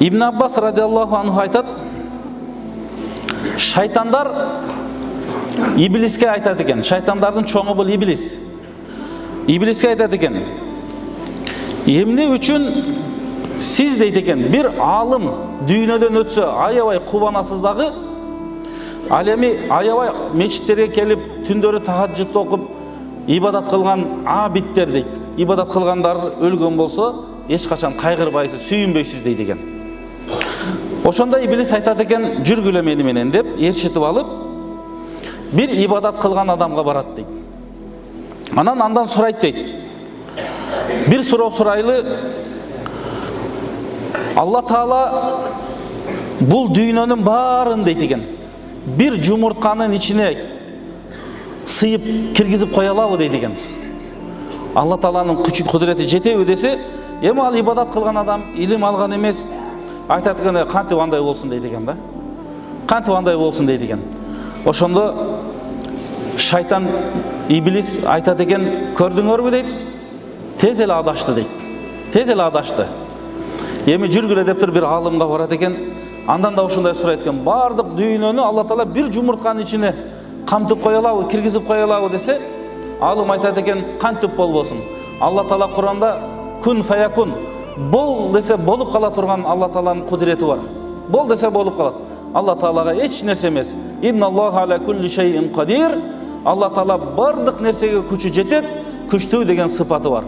Ибн Аббас радиаллаху анху айтат, шайтандар иблиске айтат экен. Шайтандардын чоңу бул иблис. Иблиске айтат экен: эмне үчүн сиз дейт экен, бир алым дүйнөдөн өтсө аябай кубанасыз дагы, ал эми аябай мечиттерге келип түндөрү тахаджжуд окуп ибадат кылган абиттер дейт. Ибадат кылгандар өлгөн болсо эч качан кайгырбайсыз, сүйүнбөйсүз дейт экен. Ошондо иблис айтат экен, жүргүлө мени менен деп ээрчитип алып, бир ибадат кылган адамга барат дейт. Андан сурайт дейт. Бир суроо сурайлы: Алла Таала бул дүйнөнүн баарын дейт экен, бир жумуртканын ичине сыйып киргизип кое алабы дейт экен. Алла Тааланын күчү кудурети жетеби десе, эми ал ибадат кылган адам, илим алган эмес, айтат экен, кантип андай болсун дейт экен да. Кантип андай болсун дейт экен. Ошондо шайтан, иблис айтат экен, көрдүңөрбү дейт, тез эле адашты дейт. Тез эле адашты. Эми жүргүлө деп туруп бир алымга барат экен. Андан да ушундай сурайт экен, бардык дүйнөнү Алла Таала бир жумуртканын ичине камтып кое алабы, киргизип кое алабы десе, алым айтат экен, кантип болбосун. Алла Таала Куранда күн фаякун, бол десе болуп кала турган Алла Тааланын кудурети бар. Бол десе болуп калат. Алла Таалага эч нерсе эмес. Инналлаху аля кулли шайин кадир. Алла Таала бардык нерсеге күчү жетет, күчтүү деген сыпаты бар.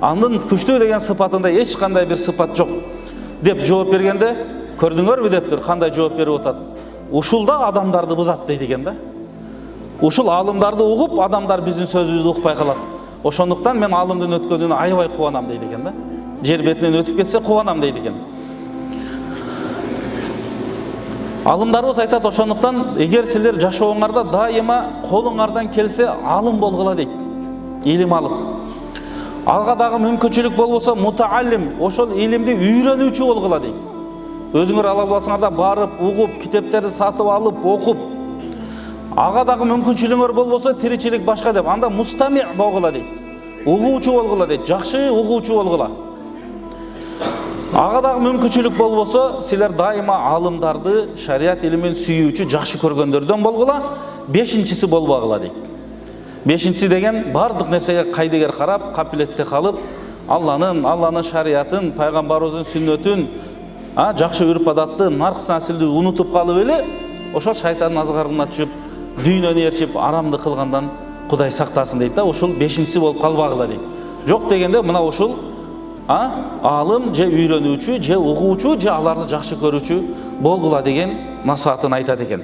Анын күчтүү деген сыпатында эч кандай бир сыпат жок деп жооп бергенде, көрдүңөрбү дептир, кандай жооп берип атат. Ушул да адамдарды бузат дейт экен да. Ушул алымдарды угуп, адамдар биздин сөзүбүздү укпай калат. Ошондуктан мен алымдын өткөнүнө аябай кубанам дейт экен да. Жер бетинен өтүп кетсе кубанам дейт экен. Алымдарыбыз айтат, ошондуктан эгер силер жашооңарда дайыма колуңардан келсе алым болгула дейт. Илим алып. Алга дагы мүмкүнчүлүк болбосо мутааллим, ошол илимди үйрөнүүчү болгула дейт. Өзүңөр ала аласыңар барып, угуп, китептерди сатып алып, окуп. Ага дагы мүмкүнчүлүгүңөр болбосо тиричилик башка деп, анда мустами болгула дейт. Угуучу болгула дейт, жакшы угуучу болгула. Ага дагы мүмкүнчүлүк болбосо, силер дайыма алымдарды, шарият илимин сүйүүчү, жакшы көргөндөрдөн болгула, бешинчиси болбогула дейт. Бешинчиси деген бардык нерсеге кайдыгер карап, капилетте калып, Алланын шариятын, пайгамбарыбыздын сүннөтүн, жакшы үрп адатты, наркы насилди унутуп калып эле, ошол шайтандын азгарына түшүп, дүйнөнү ээрчип, арамды кылгандан Кудай сактасын дейт да. Ушул бешинчиси болуп калбагыла дейт. Жок дегенде мына ушул алым же үйрөнүүчү, же угуучу, же аларды жакшы көрүүчү болгула деген насаатын айтат экен.